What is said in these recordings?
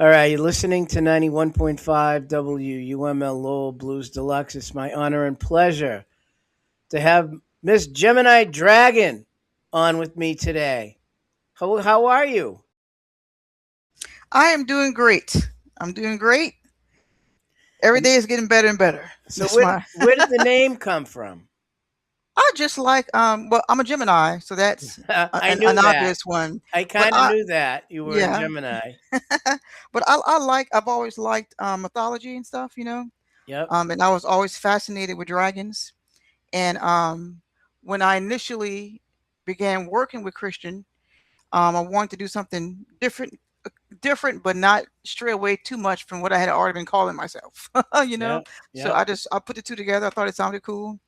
All right, you're listening to 91.5 WUML Lowell Blues Deluxe. It's my honor and pleasure to have Miss Gemini Dragon on with me today. How are you? I am doing great. I'm doing great. Every And day is getting better and better. so That's where, my. where did the name come from? I just like well, I'm a Gemini, so that's I an knew that. obvious one. I But kind of knew that you were a yeah, Gemini. but I've always liked mythology and stuff, Yep. and I was always fascinated with dragons. And when I initially began working with Christian, I wanted to do something different, but not stray away too much from what I had already been calling myself. you know, Yep. so Yep. I put the two together. I thought it sounded cool.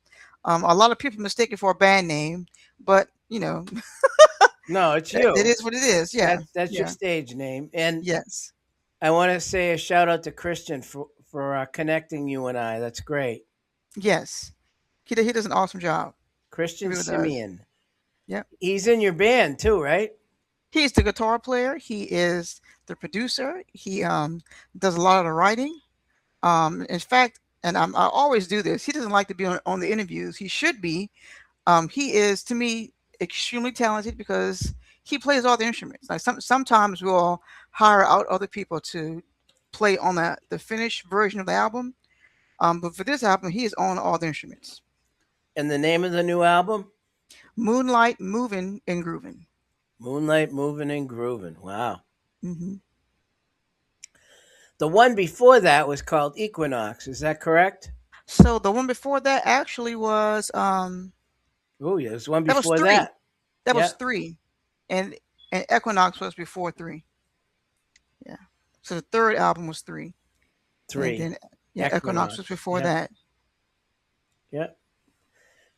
A lot of people mistake it for a band name, but No, it's it you. is what it is. Yeah, That's your yeah, stage name. And yes, I want to say a shout out to Christian for connecting you and I. That's great. yes. He does an awesome job. He Christian really does. Simeon. Yep. He's in your band too, right? He's the guitar player. He is the producer. He does a lot of the writing. In fact, and I always do this. He doesn't like to be on the interviews. He should be. He is, to me, extremely talented because he plays all the instruments. Like sometimes we'll hire out other people to play on the finished version of the album. But for this album, he is on all the instruments. And the name of the new album? Moonlight moving and grooving. Moonlight Moving and Grooving. Wow. Hmm. The one before that was called Equinox. Is that correct? So the one before that actually was Oh, yeah, there's one that was before three. that. That was Yeah, three, and Equinox was before three. Yeah. So the third album was three, and three. then yeah, Equinox was Equinox. before Yep, that. yep.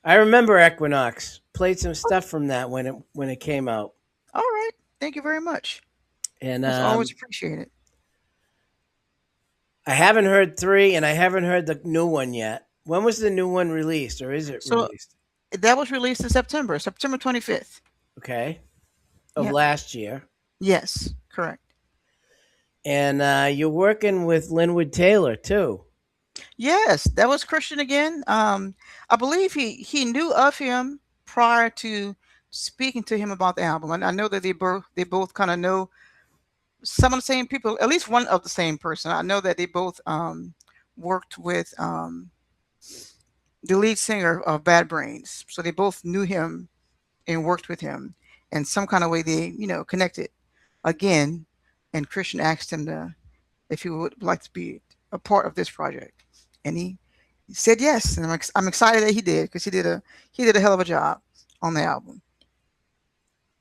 I remember Equinox. Played some stuff from that when it came out. All right. Thank you very much. And That's always appreciated. I haven't heard three, and I haven't heard the new one yet. When was the new one released, or is it So released? that was released in September, September 25th. Okay, of Yep. last year. Yes, correct. And you're working with Linwood Taylor too. Yes, that was Christian again. I believe he knew of him prior to speaking to him about the album. And I know that they both kind of know some of the same people, at least one of the same person. I know that they both worked with the lead singer of Bad Brains, so they both knew him and worked with him. In some kind of way, they connected again. And Christian asked him if he would like to be a part of this project, and he said yes. And I'm excited that he did because he did a hell of a job on the album.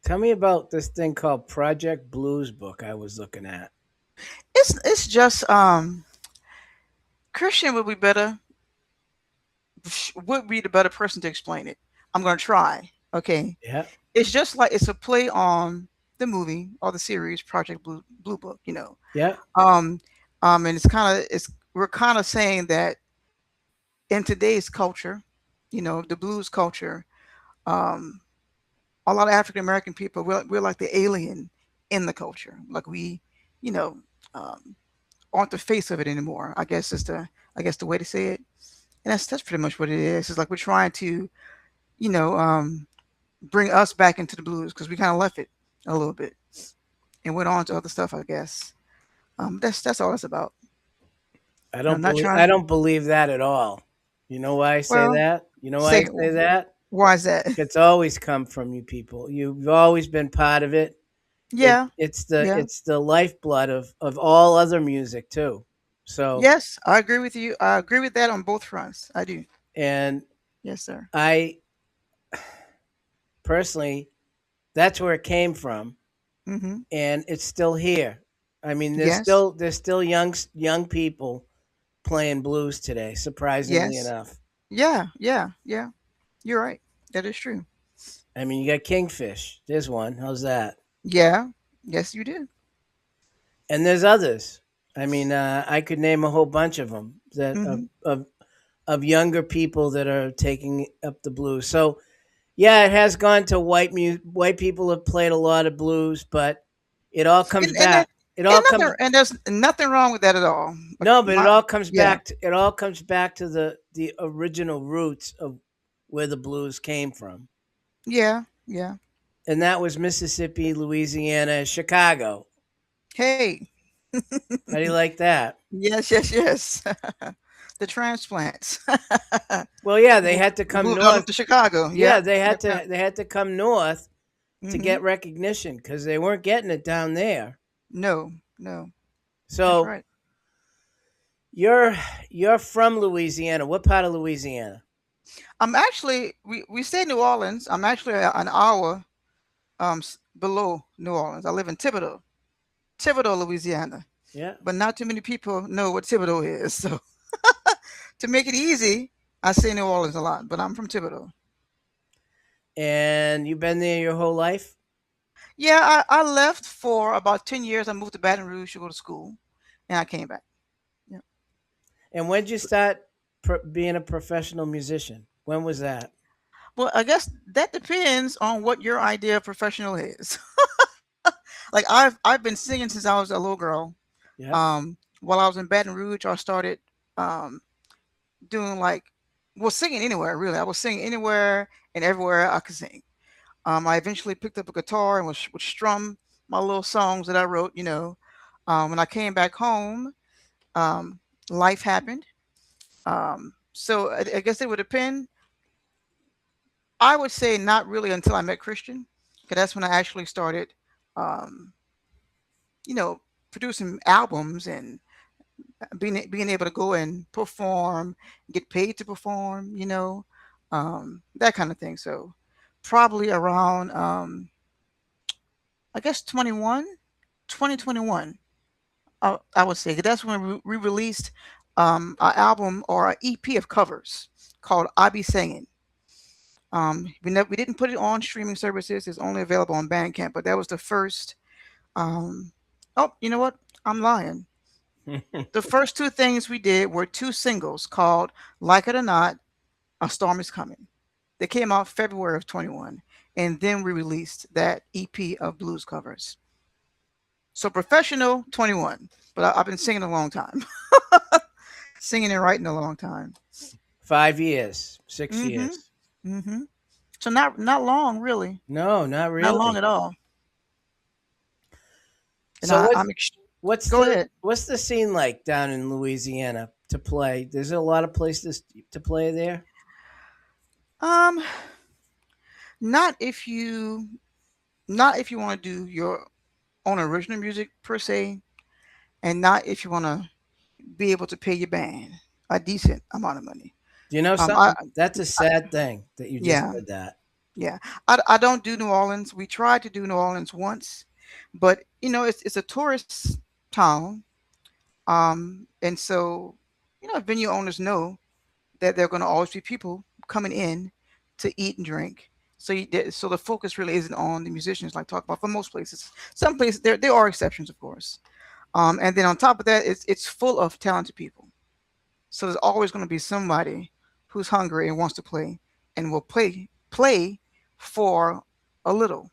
Tell me about this thing called Project Blues Book I was looking at. It's just Christian would be the better person to explain it. I'm gonna try. Okay, Yeah, it's just like it's a play on the movie or the series Project Blue Book. yeah. Um, and it's we're kind of saying that in today's culture, the blues culture, um, a lot of African American people we're like the alien in the culture. Like we, you know, um, aren't the face of it anymore. I guess the way to say it, and that's pretty much what it is. It's like we're trying to, you know, um, bring us back into the blues because we kind of left it a little bit and went on to other stuff. I guess that's all it's about. I'm not I trying. don't believe that at all. You know why I say Well, that? You know why I say say that? why is that? It's always come from you people. You've always been part of it. Yeah, yeah. It's the lifeblood of all other music too. So Yes, I agree with you. I agree with that on both fronts. I do. and Yes, sir. I personally that's where it came from, Mm-hmm. and it's still here. I mean, Yes. there's still young people playing blues today. Surprisingly Yes. enough, Yeah. Yeah. Yeah. You're right. That is true. I mean, you got Kingfish. There's one. How's that? Yeah. Yes, you do. And there's others. I mean, I could name a whole bunch of them that Mm-hmm. of younger people that are taking up the blues. So yeah, it has gone to white people have played a lot of blues, but it all comes And back. It all comes And there's nothing wrong with that at all. Like no, but my, yeah, it all comes back to the original roots of where the blues came from. yeah, yeah. And that was Mississippi, Louisiana, Chicago. Hey, How do you like that? yes, yes, yes. The transplants Well, yeah, they moved, had to come moved on north. up to Chicago. Yeah, Yep, yep, yep. they had to come north to Hmm. get recognition because they weren't getting it down there. No, no, that's So right. you're you're from Louisiana. What part of Louisiana? I'm actually we say New Orleans. I'm actually an hour below New Orleans. I live in Thibodaux, Louisiana. Yeah. But not too many people know what Thibodaux is. So to make it easy, I say New Orleans a lot, but I'm from Thibodaux. And you've been there your whole life? Yeah, I left for about 10 years. I moved to Baton Rouge to go to school, and I came back. Yeah. And when did you start being a professional musician? When was that? Well, I guess that depends on what your idea of professional is. Like I've been singing since I was a little girl. Yep. While I was in Baton Rouge, I started um, doing like, well, singing anywhere really. I was singing anywhere and everywhere I could sing. I eventually picked up a guitar and would strum my little songs that I wrote. When I came back home, um, life happened. So I guess it would depend. I would say not really until I met Christian, because that's when I actually started, um, you know, producing albums and being able to go and perform, get paid to perform, that kind of thing. So probably around, I guess 2021, I would say. That's when we released an album or an EP of covers called "I Be Singing." We didn't put it on streaming services. It's only available on Bandcamp. But that was the first. Um, oh, you know what? I'm lying. The first two things we did were two singles called "Like It or Not," "A Storm Is Coming." They came out February of 21, and then we released that EP of blues covers. So professional 21, but I've been singing a long time, singing and writing a long time. 5 years, 6 years. Hmm. Hmm. So not long really, No, not not long really. at all. And So what? go ahead. What's the scene like down in Louisiana to play? There's a lot of places to play there. Um, not if you not if you want to do your own original music per se, and not if you want to be able to pay your band a decent amount of money. Do you know I something? That's a sad thing that you just Yeah, said that. yeah. I don't do New Orleans. We tried to do New Orleans once, but it's a tourist town, and so venue owners know that there are going to always be people coming in to eat and drink. So the focus really isn't on the musicians, like talk about for most places. Some places there are exceptions, of course. And then on top of that, it's full of talented people. So there's always going to be somebody who's hungry and wants to play and will play for a little,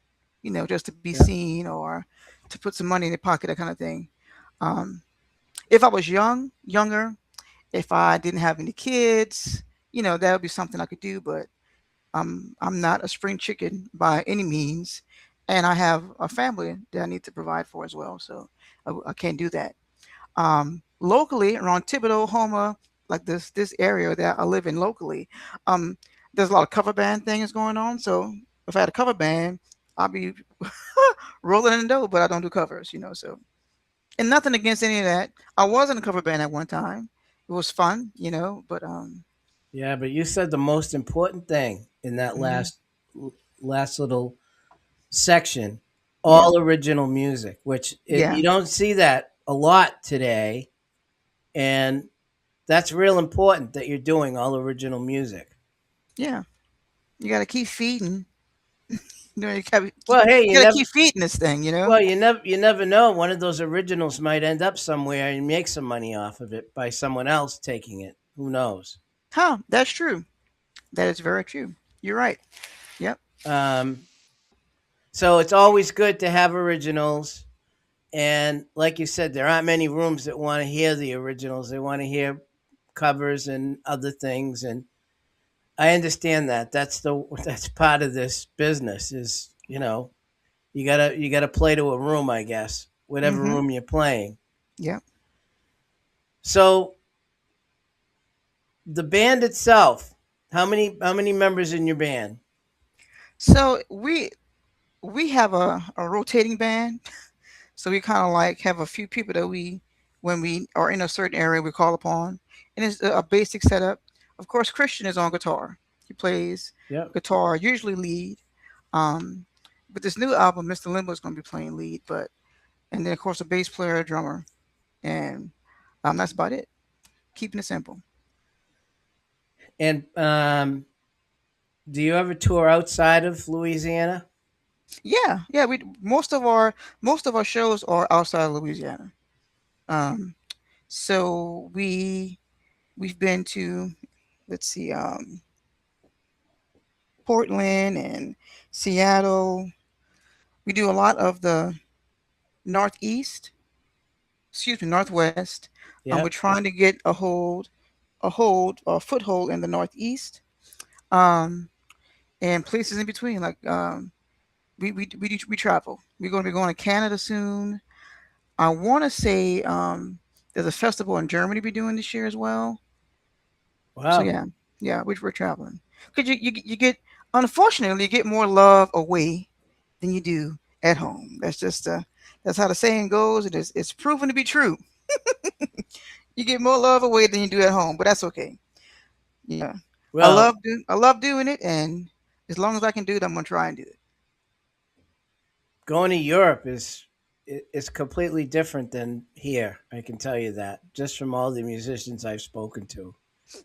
just to be Yeah. seen or to put some money in their pocket, that kind of thing. Um, if I was younger, if I didn't have any kids, that would be something I could do. But I'm not a spring chicken by any means, and I have a family that I need to provide for as well. So I can't do that. Locally around Thibodaux, Houma, like this area that I live in locally, um, there's a lot of cover band things going on. So if I had a cover band, I'd be rolling in the dough, but I don't do covers, So and nothing against any of that. I was in a cover band at one time. It was fun, but Yeah, but you said the most important thing in that mhm, last little section, yeah, all original music, which yeah, you don't see that a lot today, and that's real important that you're doing all original music. yeah. You got to keep feeding. You gotta Well, hey, you got to keep feeding this thing, you never know. One of those originals might end up somewhere and make some money off of it by someone else taking it. Who knows? Huh? That's true. That is very true. You're right. Yep. Um, so it's always good to have originals. And like you said, there aren't many rooms that want to hear the originals. They want to hear covers and other things. And I understand that. That's part of this business. Is you gotta play to a room, I guess, whatever Mm-hmm. room you're playing. Yeah. So the band itself, how many members in your band? So we have a rotating band. So we kind of like have a few people that we, when we are in a certain area, we call upon, and it's a basic setup. Of course, Christian is on guitar. He plays Yep. guitar, usually lead. Um, but this new album, Mr. Limbo is going to be playing lead, but and then of course a bass player, a drummer, and that's about it. Keeping it simple. And do you ever tour outside of Louisiana? Yeah, yeah. We most of our shows are outside of Louisiana. Um, so we've been to, let's see, Portland and Seattle. We do a lot of the northeast, excuse me, northwest. We're Yep. trying to get a foothold in the northeast, um, and places in between. Like we travel. We're going to be going to Canada soon. I want to say there's a festival in Germany we're doing this year as well. So Wow. yeah, yeah, we're traveling. Cause you get, unfortunately, you get more love away than you do at home. That's how the saying goes. It's proven to be true. You get more love away than you do at home, but that's okay. Yeah, Well, I love doing it, and as long as I can do it, I'm gonna try and do it. going to Europe is completely different than here. I can tell you that just from all the musicians I've spoken to,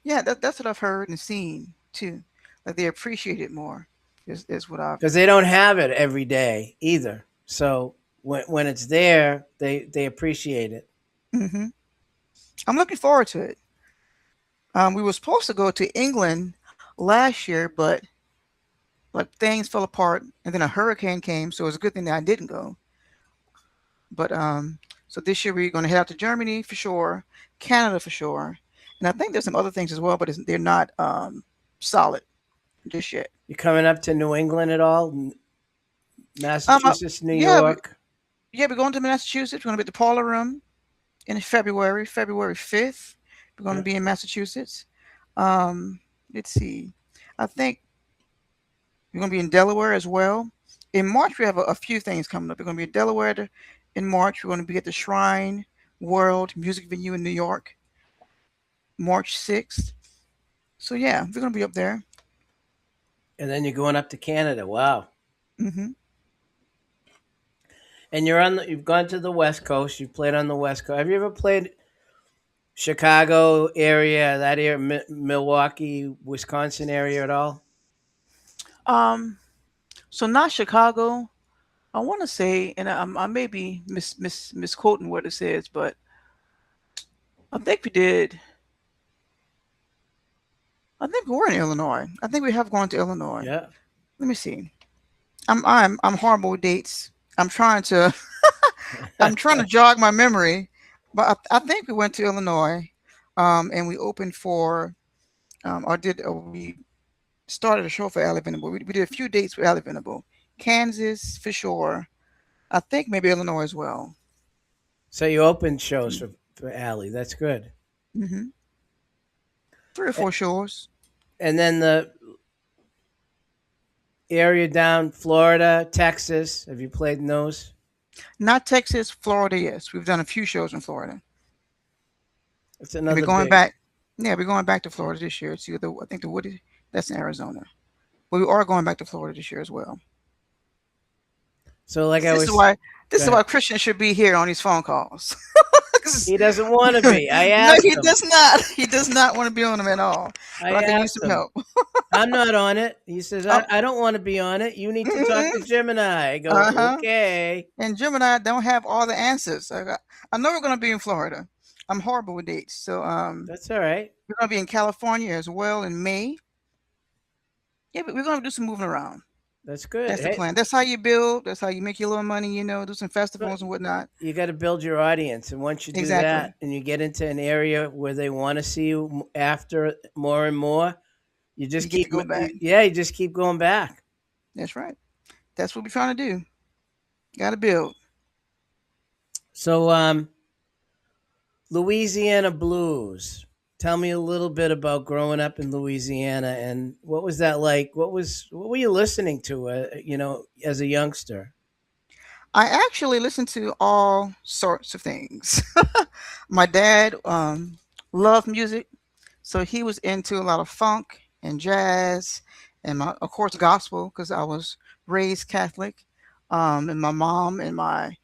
Yeah, that's what I've heard and seen too. Like they appreciate it more. Is what I've. because they don't have it every day either. So when it's there, they appreciate it. Hmm. I'm looking forward to it. We were supposed to go to England last year, but like things fell apart, and then a hurricane came, so it was a good thing that I didn't go. But so this year we're going to head out to Germany for sure, Canada for sure, and I think there's some other things as well, but they're not solid just yet. You coming up to New England at all? Uh, Massachusetts, New yeah, York. yeah, we're going to Massachusetts. We're going to be at the Parlor Room in February, February 5th. We're going to Yeah. be in Massachusetts. Um, let's see. I think we're going to be in Delaware as well. In March, we have a few things coming up. We're going to be in Delaware in March. We're going to be at the Shrine World Music Venue in New York, March 6th. So, yeah, we're going to be up there. And then you're going up to Canada. Wow. Hmm. And you've gone to the West Coast. You've played on the West Coast. Have you ever played Chicago area, that area, Milwaukee, Wisconsin area at all? Um, so, not Chicago. I want to say, and I may be misquoting what it says, but I think we did. I think we were in Illinois. I think we have gone to Illinois. Yeah. Let me see. I'm horrible with dates. I'm trying to I'm trying to jog my memory, but I think we went to Illinois, and we opened for or did we started a show for Ali Venable. We did a few dates with Ali Venable, Kansas for sure. I think maybe Illinois as well. So you opened shows for Allie. That's good. Hmm. Three or A- four shows. And then the area down Florida, Texas. Have you played in those? Not Texas, Florida. Yes, we've done a few shows in Florida, That's and we're another going big. back. Yeah, we're going back to Florida this year. See the I think the Woody, that's in Arizona, but we are going back to Florida this year as well. So like I This is was, why go this is ahead. why Christian should be here on these phone calls. He doesn't want to be. I No, asked he him. does not. He does not want to be on them at all. I But I can use asked some him. help. I'm not on it. He says, Um, I don't want to be on it. You need to talk to Gemini. I go, uh-huh. okay. And Gemini don't have all the answers. I know we're going to be in Florida. I'm horrible with dates. So That's all right. we're going to be in California as well in May. Yeah, but we're going to do some moving around. That's good. That's the Hey, plan. That's how you build. That's how you make your little money. Do some but festivals and whatnot. you got to build your audience, and once you do Exactly. that, and you get into an area where they want to see you after more and more, you just You get to keep, go back. yeah, you just keep going back. That's right. That's what we're trying to do. Got to build. So, Louisiana blues. Tell me a little bit about growing up in Louisiana and what was that like? What were you listening to? As a youngster. I actually listen to all sorts of things. My dad loved music, so he was into a lot of funk and jazz, and of course gospel because I was raised Catholic. And my mom and my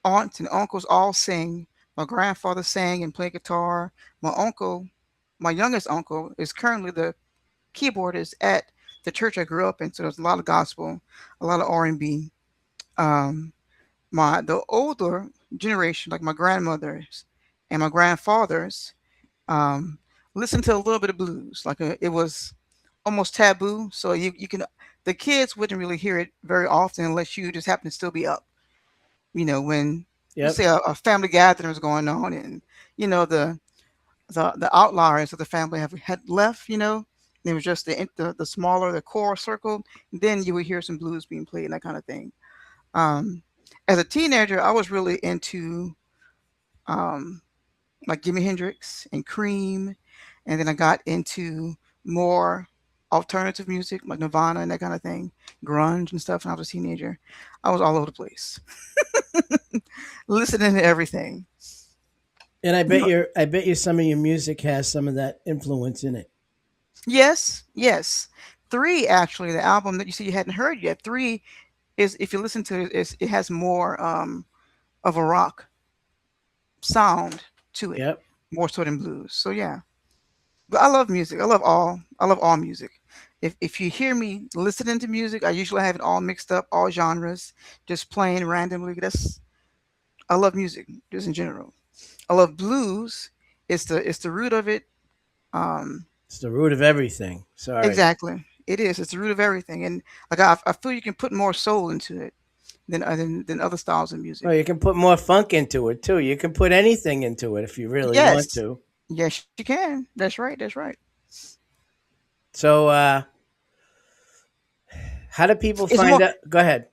aunts and uncles all sing. My grandfather sang and played guitar. My uncle, my youngest uncle, is currently the keyboardist at the church I grew up in. So there's a lot of gospel, a lot of R&B. Um, the older generation, like my grandmothers and my grandfathers, um, listened to a little bit of blues. It was almost taboo. So you can the kids wouldn't really hear it very often unless you just happen to still be up. When you Yep. say a family gathering is going on, and the outliers of the family have had left. It was just the smaller the core circle. Then you would hear some blues being played and that kind of thing. Um, as a teenager, I was really into um, like Jimi Hendrix and Cream, and then I got into more alternative music like Nirvana and that kind of thing, grunge and stuff. When I was a teenager, I was all over the place, listening to everything. And You know, I bet you some of your music has some of that influence in it. yes, yes. Three actually, the album that you see you hadn't heard yet. Three is if you listen to it, it has more of a rock sound to it, Yep. more so than blues. So yeah. But I love music. I love all music. If you hear me listening to music, I usually have it all mixed up, all genres, just playing randomly. I love music just in general. I love blues. It's the root of it. Um, It's the root of everything. Sorry. exactly. It is. It's the root of everything. And like I feel you can put more soul into it than other styles of music. Well, you can put more funk into it too. You can put anything into it if you really want Yes. to. Yes, you can. That's right. That's right. So, how do people It's find more. out? Go ahead.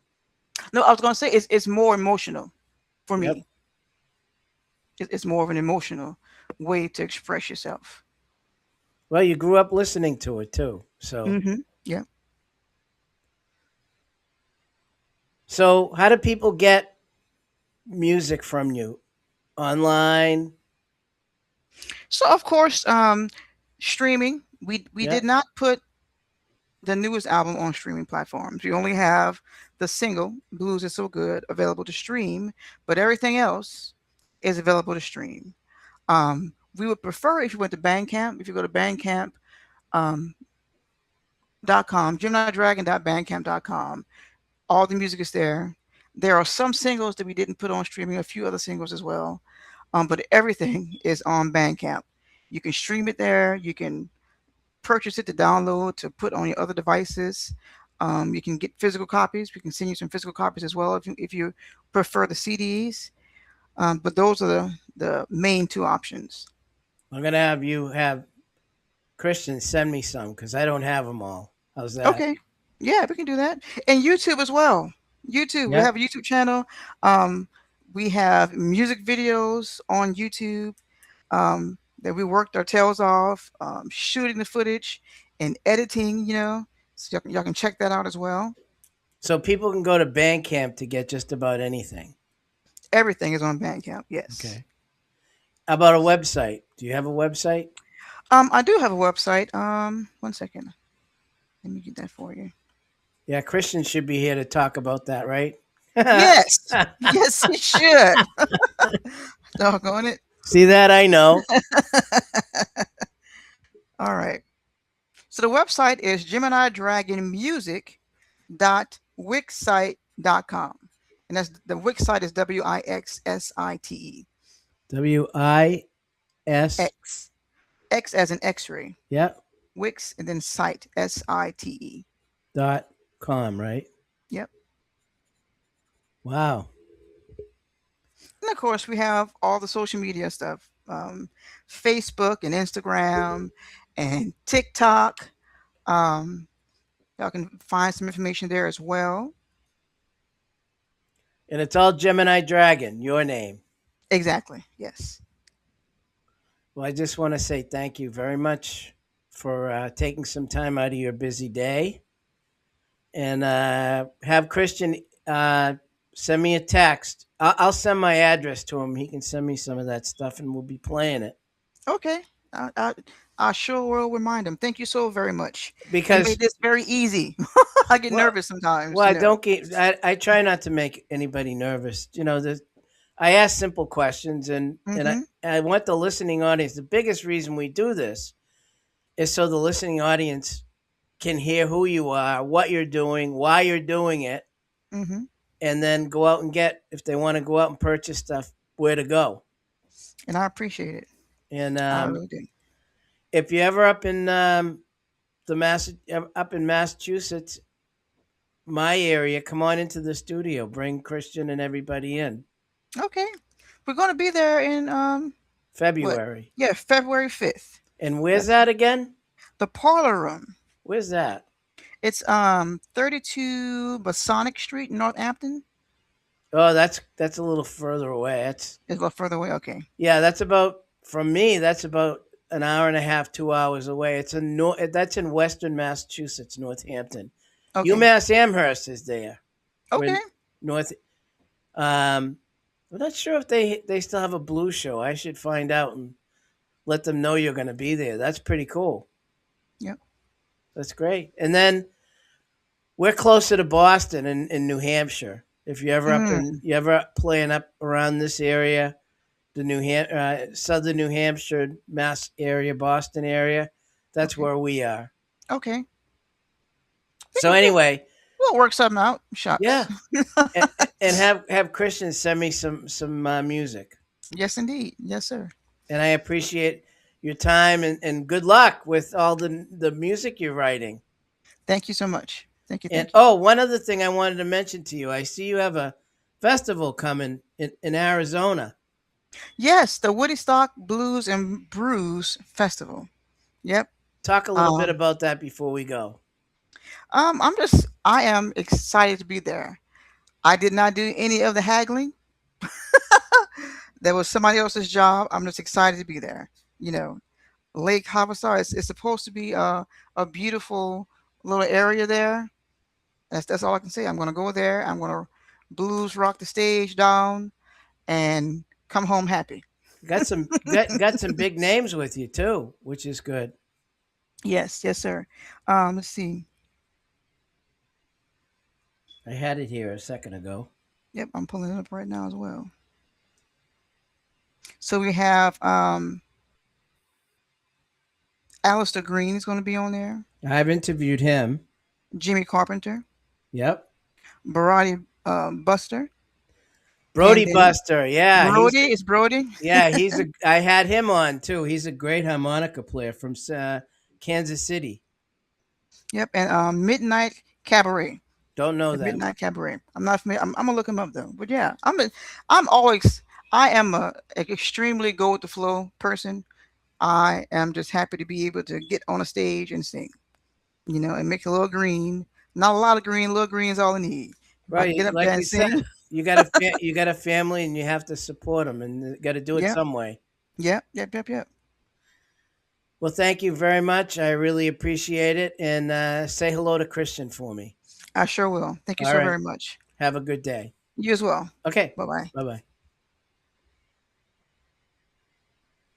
No, I was gonna say it's more emotional for Yep. me. It's more of an emotional way to express yourself. Well, you grew up listening to it too. Yeah. So how do people get music from you? Online? So of course, streaming. We Yeah. did not put the newest album on streaming platforms. We only have the single "Blues Is So Good" available to stream, but everything else is available to stream. We would prefer if you went to Bandcamp. If you go to Bandcamp um, .com, GeminiiDragon.bandcamp.com, all the music is there. There are some singles that we didn't put on streaming, a few other singles as well. But everything is on Bandcamp. You can stream it there. You can purchase it to download to put on your other devices. You can get physical copies. We can send you some physical copies as well if you prefer the CDs. But those are the main two options. I'm gonna have you have Christian send me some because I don't have them all. How's that? Okay. Yeah, we can do that. And YouTube as well. YouTube. We Yep. have a YouTube channel. Um, we have music videos on YouTube that we worked our tails off, shooting the footage and editing, So y'all can check that out as well. So people can go to Bandcamp to get just about anything. Everything is on Bandcamp. Yes. Okay. How about a website? Do you have a website? I do have a website. One second. Let me get that for you. Yeah, Christian should be here to talk about that, right? Yes. Yes, you should. Doggone it. See that? I know. All right. So the website is GeminiiDragonMusic.wixsite.com. And that's the Wix site is WIXSITE. W I S. X. X as in X-ray. Yeah. Wix and then site SITE. .com, right? Yep. Wow. And of course, we have all the social media stuff, Facebook and Instagram and TikTok. Um, y'all can find some information there as well. And it's all Gemini Dragon, your name. Exactly. Yes. Well, I just want to say thank you very much for taking some time out of your busy day. And have Christian send me a text. I'll send my address to him. He can send me some of that stuff and we'll be playing it. Okay. I sure will remind them. Thank you so very much. You made Because, this very easy. I get well, nervous sometimes, well, you I know. don't get, I try not to make anybody nervous. I ask simple questions, and Mm-hmm. I want the listening audience. The biggest reason we do this is so the listening audience can hear who you are, what you're doing, why you're doing it, Mm-hmm. and then go out and get, if they want to go out and purchase stuff, where to go. And I appreciate it. And I really do. if you're ever up in up in Massachusetts, my area, come on into the studio. Bring Christian and everybody in. Okay. We're gonna be there in what? February. Yeah, February 5th. And where's That's that again? the parlor room. Where's that? It's 32 Masonic Street, Northampton. Oh, that's a little further away. That's It's a little further away. Okay. Yeah, that's about from me. That's about an hour and a half, 2 hours away. That's in Western Massachusetts, Northampton. Okay. UMass Amherst is there. Okay. When North, I'm not sure if they still have a blues show. I should find out and let them know you're going to be there. That's pretty cool. Yep. That's great. And then we're closer to Boston in New Hampshire. If Mm, you ever playing up around this area, the southern New Hampshire, Mass area, Boston area. That's okay. where we are. Okay. We So can anyway, we'll work something out. Shucks. yeah, and, and have Christian send me some music, Yes, indeed. Yes, sir. and I appreciate your time and good luck with all the music you're writing. Thank you so much. Thank you. And Thank you. oh, one other thing I wanted to mention to you, I see you have a festival coming in Arizona. Yes, the Woodstock Blues and Brews Festival. Yep. Talk a little bit Um, about that before we go. I am excited to be there. I did not do any of the haggling. That was somebody else's job. I'm just excited to be there. You know, Lake Havasu is supposed to be a beautiful little area there. That's all I can say. I'm gonna go there. I'm gonna blues rock the stage down and come home happy. Got some big names with you too, which is good. Yes, yes, sir. Let's see. I had it here a second ago. Yep, I'm pulling it up right now as well. So we have Alistair Green is going to be on there. I've interviewed him. Jimmy Carpenter, Yep. Barati Buster, and Brody then Buster. Yeah, Brody is Brody. he's a I had him on too. He's a great harmonica player from Kansas City. Yep, and Midnight Cabaret. Don't know The them. Midnight Cabaret. I'm not familiar. I'm gonna look him up though. But yeah, I'm always. I am a extremely go with the flow person. I am just happy to be able to get on a stage and sing. And make a little green. Not a lot of green. Little green is all I need. If I can get Right, up like there and you said, sing. you got a family and you have to support them and you got to do it Yep. some way. Yep. Yep. Yep. Yep. Well, thank you very much. I really appreciate it. And say hello to Christian for me. I sure will. Thank you All so right. very much. Have a good day. You as well. Okay. Bye bye. Bye bye.